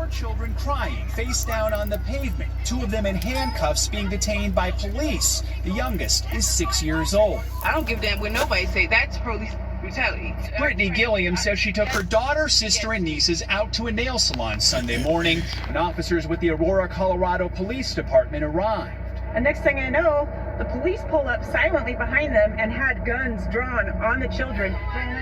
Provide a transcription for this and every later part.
Four children crying face down on the pavement, two of them in handcuffs being detained by police. The youngest is 6 years old. I don't give a damn what nobody say. That's police brutality. Brittany Gilliam says she took her daughter, sister, and nieces out to a nail salon Sunday morning when officers with the Aurora, Colorado Police Department arrived. And next thing I know, the police pull up silently behind them and had guns drawn on the children.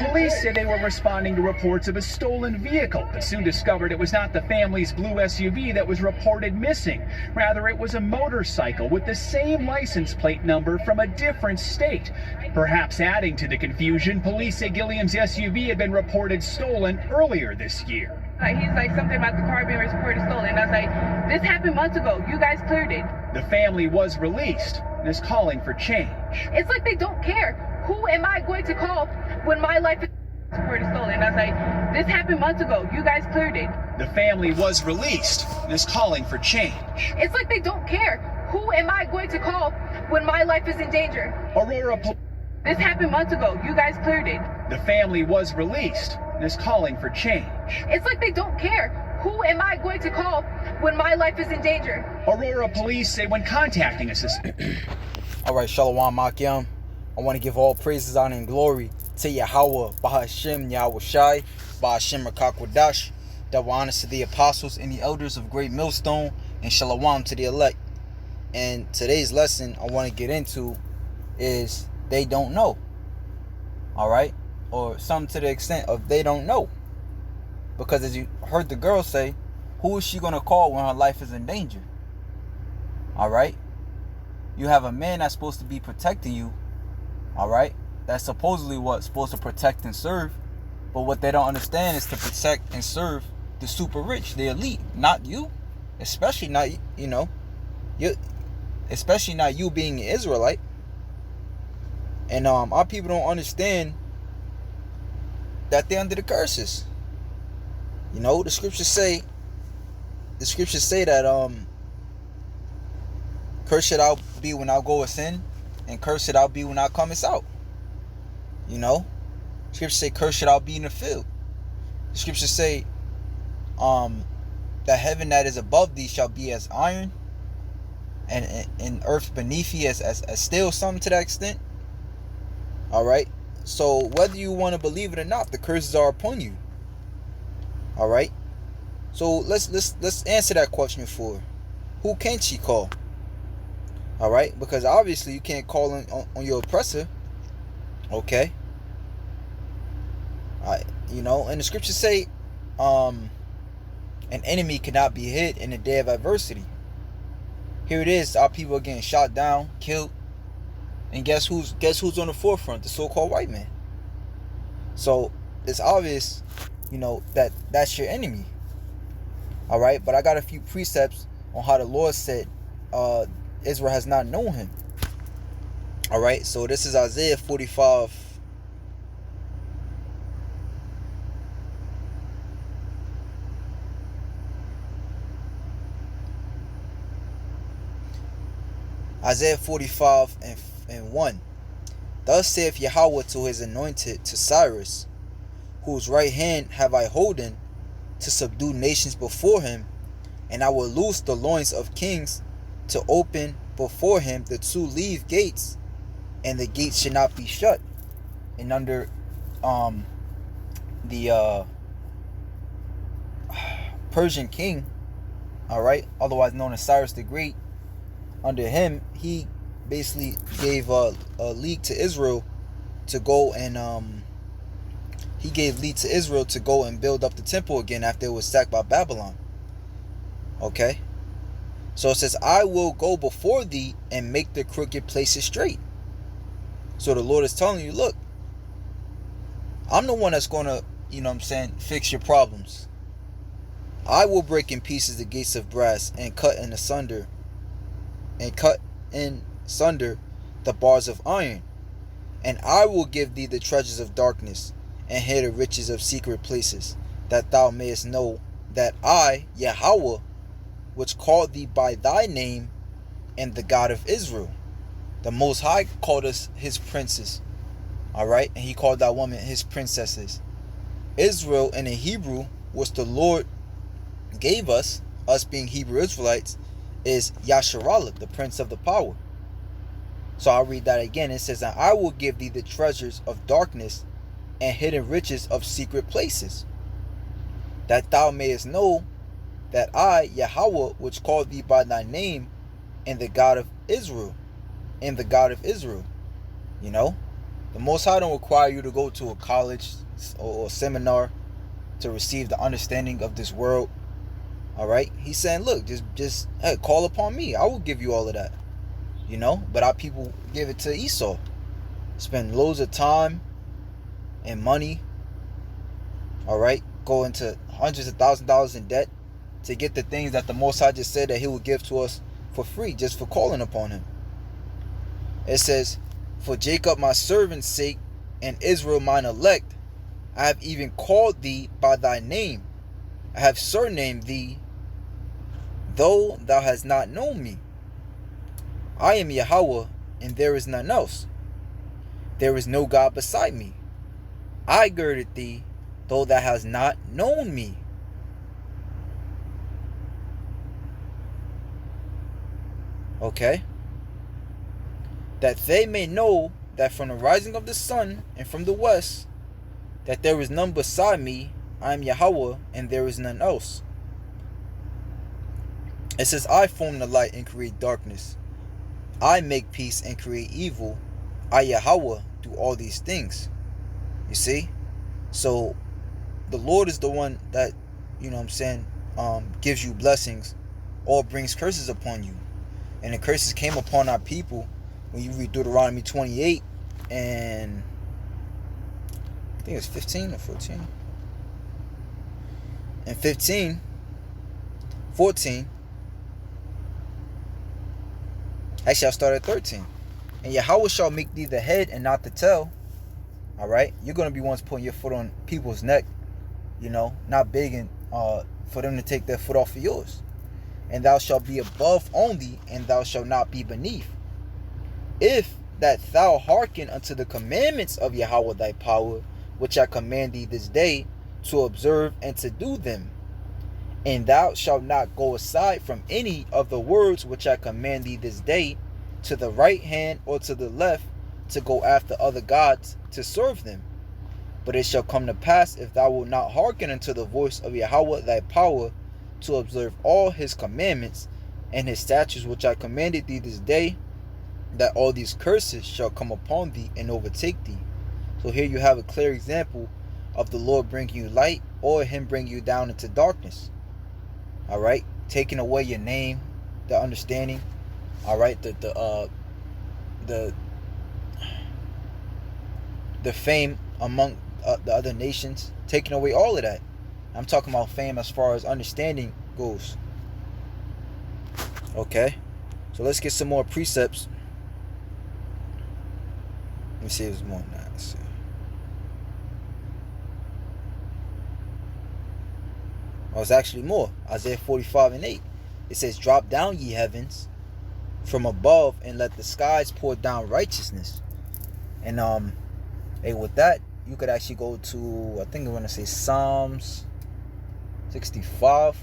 Police said they were responding to reports of a stolen vehicle, but soon discovered it was not the family's blue SUV that was reported missing. Rather, it was a motorcycle with the same license plate number from a different state. Perhaps adding to the confusion, police say Gilliam's SUV had been reported stolen earlier this year. He's like something about the car being reported stolen. And I was like, this happened months ago. You guys cleared it. The family was released and is calling for change. It's like they don't care. Who am I going to call when my life is reported stolen? And I was like, this happened months ago. You guys cleared it. The family was released and is calling for change. It's like they don't care. Who am I going to call when my life is in danger? Aurora. This happened months ago. You guys cleared it. The family was released and is calling for change. It's like they don't care. Who am I going to call when my life is in danger? Aurora police say when contacting a suspect. All right, Shalom Akim. I want to give all praises, honor, and glory to Yahweh, Bahashem, Yahweh Shai, Bahashem Rakakwadash. Double honors to the apostles and the elders of Great Millstone, and Shalom to the elect. And today's lesson I want to get into is they don't know. All right? Or something to the extent of they don't know. Because as you heard the girl say, who is she going to call when her life is in danger? All right? You have a man that's supposed to be protecting you. All right? That's supposedly what's supposed to protect and serve. But what they don't understand is to protect and serve the super rich, the elite, not you. Especially not, especially not you being an Israelite. And our people don't understand that they're under the curses. You know, the scriptures say that cursed shall I be when I goeth in, and cursed shall I be when I cometh out. You know, scriptures say cursed shall I be in the field. The scriptures say the heaven that is above thee shall be as iron, and earth beneath thee as steel, something to that extent. All right. So whether you want to believe it or not, the curses are upon you. All right. So let's answer that question for her. Who can she call? All right, because obviously you can't call on your oppressor. Okay. And the scriptures say, an enemy cannot be hid in the day of adversity. Here it is. Our people are getting shot down, killed. And guess who's on the forefront? The so-called white man. So it's obvious, that's your enemy. All right, but I got a few precepts on how the Lord said Israel has not known him. All right, so this is Isaiah 45. Isaiah 45 and 1. Thus saith Yahweh to his anointed, to Cyrus, whose right hand have I holden, to subdue nations before him, and I will loose the loins of kings, to open before him the two leaved gates, and the gates should not be shut. And under the Persian king, all right, otherwise known as Cyrus the Great, under him, he basically gave a league to Israel to go and build up the temple again after it was sacked by Babylon. Okay, so it says, I will go before thee and make the crooked places straight. So the Lord is telling you, look, I'm the one that's going to, fix your problems. I will break in pieces the gates of brass and cut in sunder the bars of iron. And I will give thee the treasures of darkness, and hid the riches of secret places, that thou mayest know that I, Yahweh, which called thee by thy name, am the God of Israel. The Most High called us his princes. All right, and he called that woman his princesses. Israel in the Hebrew was the Lord gave us being Hebrew Israelites, is Yasharallah, the Prince of the Power. So I'll read that again. It says, and I will give thee the treasures of darkness and hidden riches of secret places, that thou mayest know that I, Yahweh, which called thee by thy name, and the God of Israel, You know, the Most High don't require you to go to a college or a seminar to receive the understanding of this world. All right, he's saying, look, just hey, call upon me. I will give you all of that. You know, but our people give it to Esau. Spend loads of time and money. All right, go into hundreds of thousands of dollars in debt to get the things that the Most High just said that he would give to us for free, just for calling upon him. It says, for Jacob my servant's sake, and Israel mine elect, I have even called thee by thy name. I have surnamed thee, though thou hast not known me. I am Yahweh, and there is none else. There is no God beside me. I girded thee, though thou hast not known me. Okay? That they may know that from the rising of the sun and from the west, that there is none beside me. I am Yahweh, and there is none else. It says, I form the light and create darkness. I make peace and create evil. I, Yahweh, do all these things. You see? So, the Lord is the one that, you know what I'm saying, gives you blessings or brings curses upon you. And the curses came upon our people when you read Deuteronomy 28 and I think it's 15 or 14. And 15, 14. Actually, I'll start at 13. And Yahweh shall make thee the head and not the tail. All right? You're going to be ones putting your foot on people's neck, you know, not begging for them to take their foot off of yours. And thou shalt be above only, and thou shalt not be beneath. If that thou hearken unto the commandments of Yahweh thy power, which I command thee this day, to observe and to do them. And thou shalt not go aside from any of the words which I command thee this day, to the right hand or to the left, to go after other gods to serve them. But it shall come to pass, if thou wilt not hearken unto the voice of Yahweh thy power, to observe all his commandments and his statutes which I commanded thee this day, that all these curses shall come upon thee and overtake thee. So here you have a clear example of the Lord bringing you light or him bringing you down into darkness. All right, taking away your name, the understanding. All right, the fame among the other nations, taking away all of that. I'm talking about fame as far as understanding goes. Okay, so let's get some more precepts. Let me see if there's more than that. Let's see. Oh, it's actually more. Isaiah 45 and 8. It says, drop down, ye heavens, from above, and let the skies pour down righteousness. And hey, with that, you could actually go to, I think I'm going to say Psalms 65,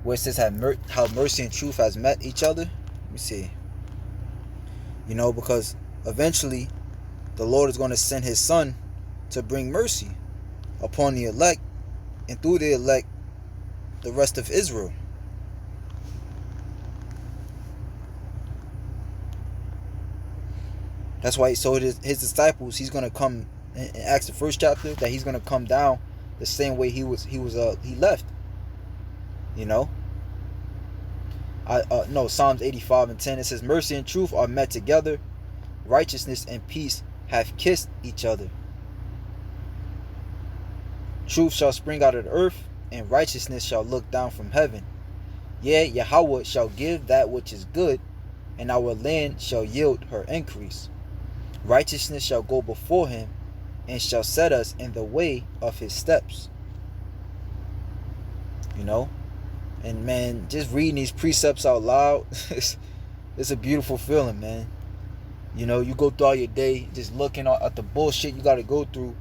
where it says how mercy and truth has met each other. Let me see. You know, because eventually the Lord is going to send his son to bring mercy upon the elect, and through the elect, the rest of Israel. That's why he told his disciples he's going to come in Acts the 1st chapter, that he's going to come down the same way he left. You know? No, Psalms 85 and 10, it says, mercy and truth are met together, righteousness and peace have kissed each other. Truth shall spring out of the earth, and righteousness shall look down from heaven. Yea, Yahweh shall give that which is good, and our land shall yield her increase. Righteousness shall go before him, and shall set us in the way of his steps. You know? And man, just reading these precepts out loud, it's a beautiful feeling, man. You know, you go throughout your day just looking at the bullshit you got to go through,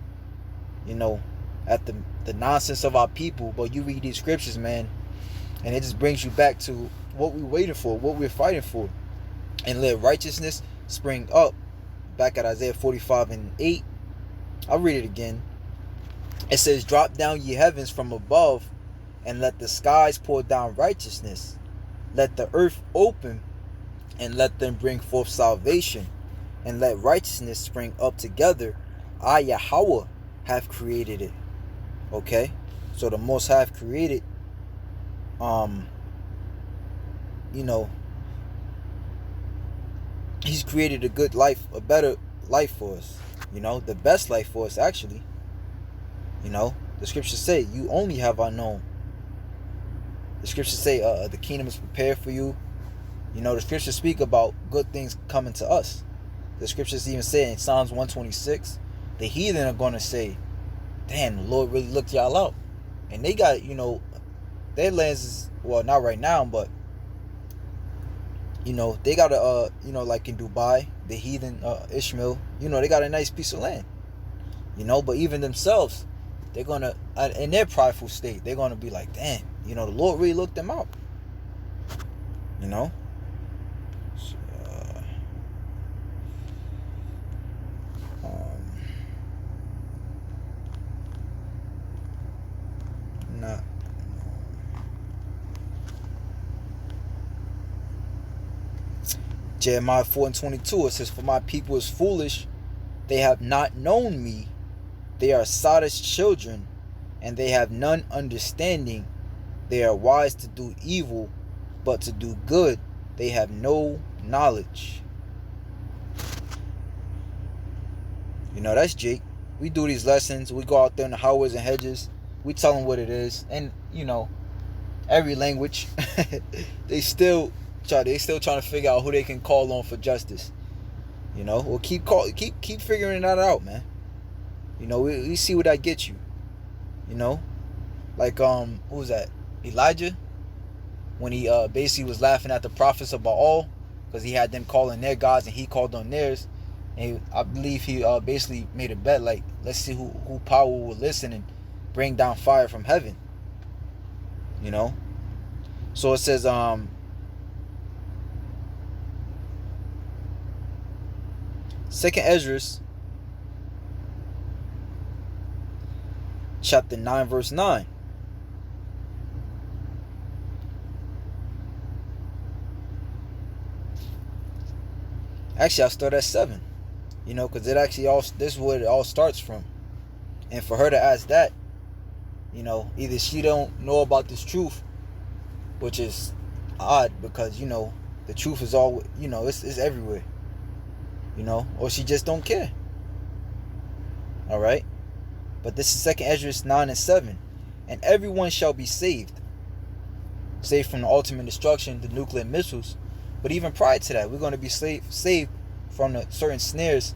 you know, at the nonsense of our people. But you read these scriptures, man, and it just brings you back to what we're waiting for, what we're fighting for. And let righteousness spring up. Back at Isaiah 45:8. I'll read it again. It says, drop down ye heavens from above, and let the skies pour down righteousness. Let the earth open, and let them bring forth salvation, and let righteousness spring up together. I, Yahweh, have created it. Okay? So the Most High have created, He's created a good life, a better life for us. The best life for us, actually. The scriptures say, you only have I known. The scriptures say, the kingdom is prepared for you. The scriptures speak about good things coming to us. The scriptures even say in Psalms 126, the heathen are going to say, damn, the Lord really looked y'all out. And they got, their lands is, well, not right now, but, they got a, like in Dubai, the heathen Ishmael, they got a nice piece of land. But even themselves, they're going to, in their prideful state, they're going to be like, damn, the Lord really looked them out. So, not Jeremiah 4:22, it says, for my people is foolish, they have not known me, they are sottish children, and they have none understanding. They are wise to do evil, but to do good they have no knowledge. That's Jake. We do these lessons, we go out there in the highways and hedges, we tell them what it is, and every language they still trying to figure out who they can call on for justice. We'll keep figuring that out, man. We see what that gets you. Like who was that? Elijah, when he basically was laughing at the prophets of Baal because he had them calling their gods and he called on theirs. And I believe he basically made a bet, like, let's see who power will listen and bring down fire from heaven. So it says Second Ezra chapter 9 verse 9. Actually, I'll start at 7. Because it actually this is where it all starts from. And for her to ask that, either she don't know about this truth, which is odd because, the truth is all, it's everywhere. Or she just don't care. All right. But this is 2 Ezra 9:7. And everyone shall be saved from the ultimate destruction, the nuclear missiles. But even prior to that, we're going to be saved from the certain snares,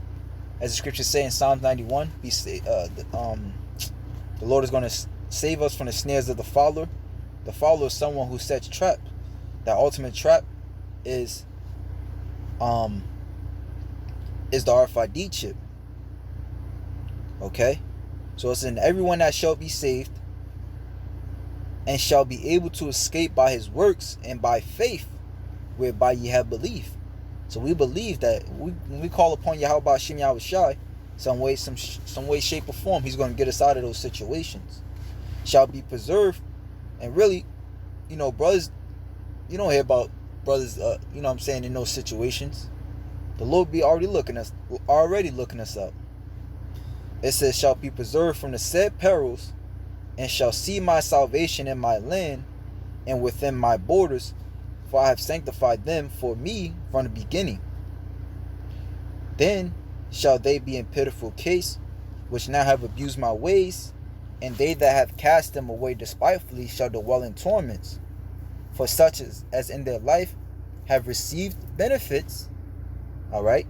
as the scriptures say in Psalms 91. The Lord is going to save us from the snares of the fowler. The fowler is someone who sets trap. That ultimate trap is the RFID chip. Okay, so it's in everyone that shall be saved and shall be able to escape by his works and by faith whereby ye have believed. So we believe that when we call upon Yahweh Shem Yahweh Shai, some way, shape, or form, he's going to get us out of those situations. Shall be preserved. And really, brothers, you don't hear about brothers, in those situations. The Lord be already looking us up. It says, shall be preserved from the said perils, and shall see my salvation in my land and within my borders, for I have sanctified them for me from the beginning. Then shall they be in pitiful case, which now have abused my ways, and they that have cast them away despitefully shall dwell in torments. For such as in their life have received benefits, all right,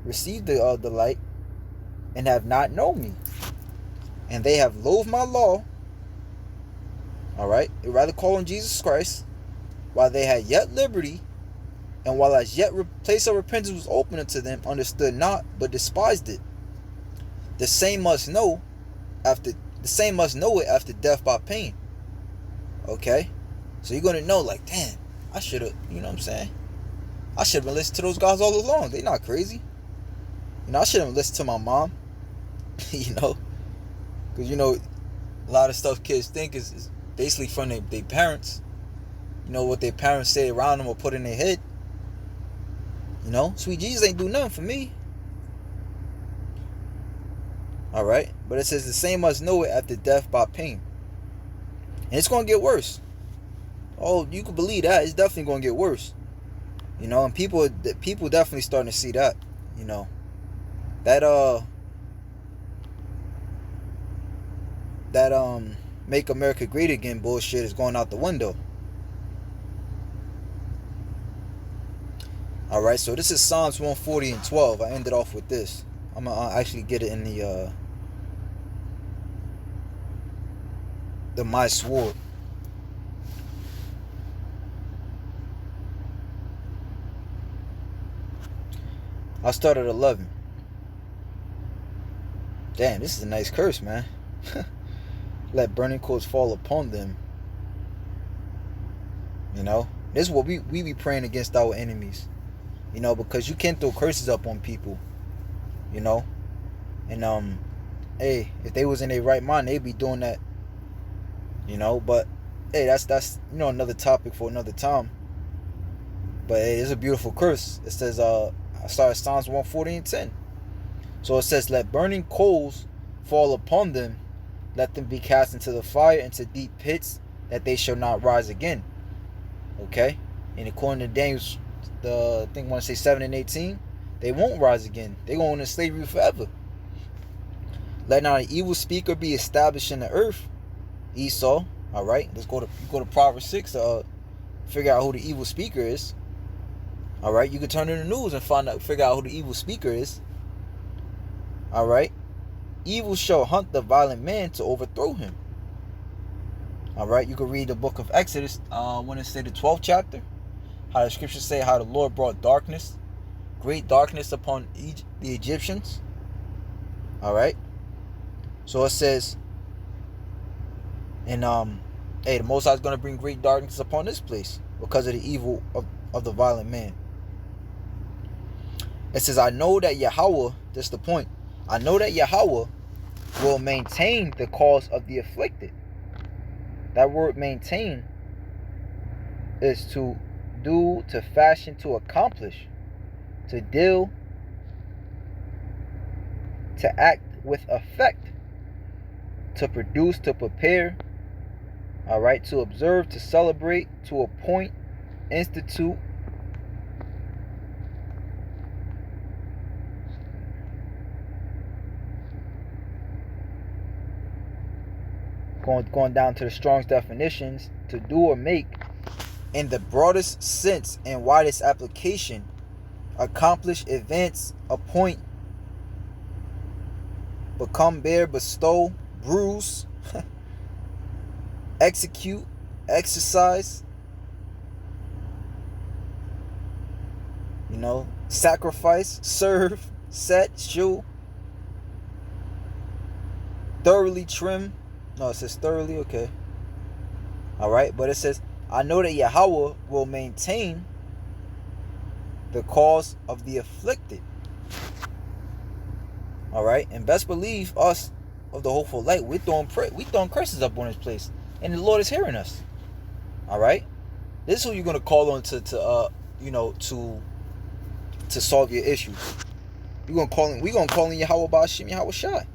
received the light, and have not known me, and they have loathed my law, all right, they rather call on Jesus Christ, while they had yet liberty, and while as yet place of repentance was open unto them, understood not, but despised it. The same must know, after The same must know it after death by pain. Okay? So you're going to know, like, damn, I should have, you know what I'm saying? I should have been listening to those guys all along. They not crazy. You know, I shouldn't have listened to my mom. You know? Because, you know, a lot of stuff kids think is basically from their parents. You know, what their parents say around them or put in their head. You know? Sweet Jesus ain't do nothing for me. Alright? But it says the same must know it after death by pain. And it's going to get worse. Oh, you can believe that. It's definitely going to get worse. You know, and people definitely starting to see that. You know. That Make America Great Again bullshit is going out the window. Alright, so this is Psalms 140 and 12. I ended off with this. I'm going to actually get it in the My Sword. I'll start at 11. Damn, this is a nice curse, man. Let burning coals fall upon them. You know, this is what we be praying against our enemies. You know, because you can't throw curses up on people. You know, and hey, if they was in their right mind, they'd be doing that. You know, but hey, that's you know, another topic for another time. But hey, it's a beautiful curse. It says I started Psalms 140 and 10. So it says, let burning coals fall upon them, let them be cast into the fire, into deep pits, that they shall not rise again. Okay? And according to Daniel, I think I want to say 7 and 18, they won't rise again. They're going into slavery forever. Let not an evil speaker be established in the earth. Esau. Alright? Let's go to Proverbs 6 to figure out who the evil speaker is. Alright? You can turn in the news and figure out who the evil speaker is. Alright? Evil shall hunt the violent man to overthrow him. Alright? You can read the book of Exodus when it say the 12th chapter. How the scriptures say how the Lord brought darkness, great darkness upon the Egyptians. Alright? So it says, and hey, the Most High is going to bring great darkness upon this place because of the evil of the violent man. It says, I know that Yahweh, this is the point, I know that Yahweh will maintain the cause of the afflicted. That word maintain is to do, to fashion, to accomplish, to deal, to act with effect, to produce, to prepare, alright, to observe, to celebrate, to appoint, institute, going down to the Strong's definitions, to do or make in the broadest sense and widest application, accomplish, advance, appoint, become, bear, bestow, bruise, execute, exercise, you know, sacrifice, serve, set, shoe, thoroughly trim. No, it says thoroughly, okay. Alright, but it says, I know that Yahweh will maintain the cause of the afflicted. Alright, and best believe us of the hopeful light, we throwing curses up on this place, and the Lord is hearing us. Alright, this is who you're gonna call on to solve your issues. We're gonna call in Yahweh Ba'ashim Yahweh Shai.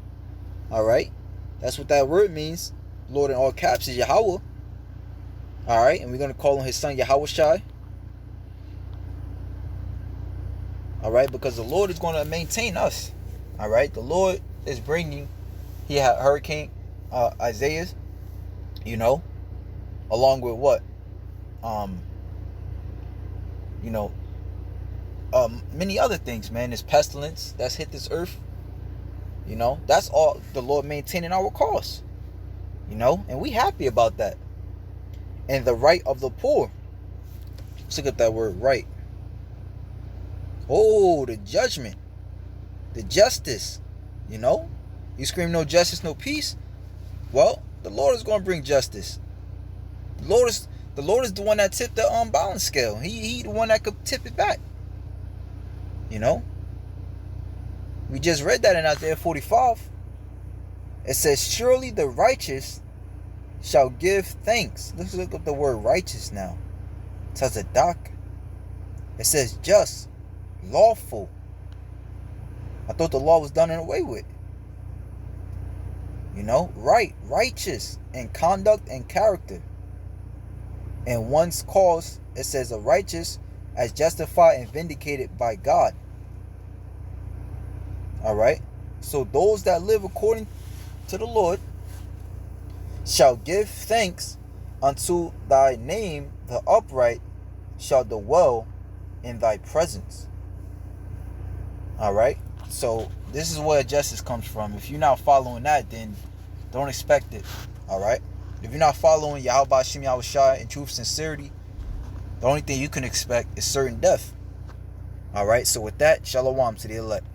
Alright, that's what that word means. Lord in all caps is Yahweh. Alright, and we're gonna call on his son Yahweh Shai. Alright, because the Lord is gonna maintain us. Alright, the Lord is bringing, he had Hurricane Isaiah, you know, along with what? Many other things, man. This pestilence that's hit this earth. You know, that's all the Lord maintaining our cause. You know, and we happy about that. And the right of the poor. Let's look at that word, right. Oh, the judgment. The justice. You know, you scream no justice, no peace. well, the Lord is going to bring justice. The Lord is the one that tipped the balance scale. He the one that could tip it back. You know? We just read that in Isaiah 45. It says, surely the righteous shall give thanks. Let's look up the word righteous now. Tzaddak. It says just, lawful. I thought the law was done and away with. You know, right, righteous in conduct and character. In one's cause, it says a righteous as justified and vindicated by God. Alright? So those that live according to the Lord shall give thanks unto thy name, the upright shall dwell in thy presence. Alright? So this is where justice comes from. If you're not following that, then don't expect it. Alright? If you're not following Yahweh Hashem Yahushua in truth, sincerity, the only thing you can expect is certain death. Alright? So with that, shalom to the elect.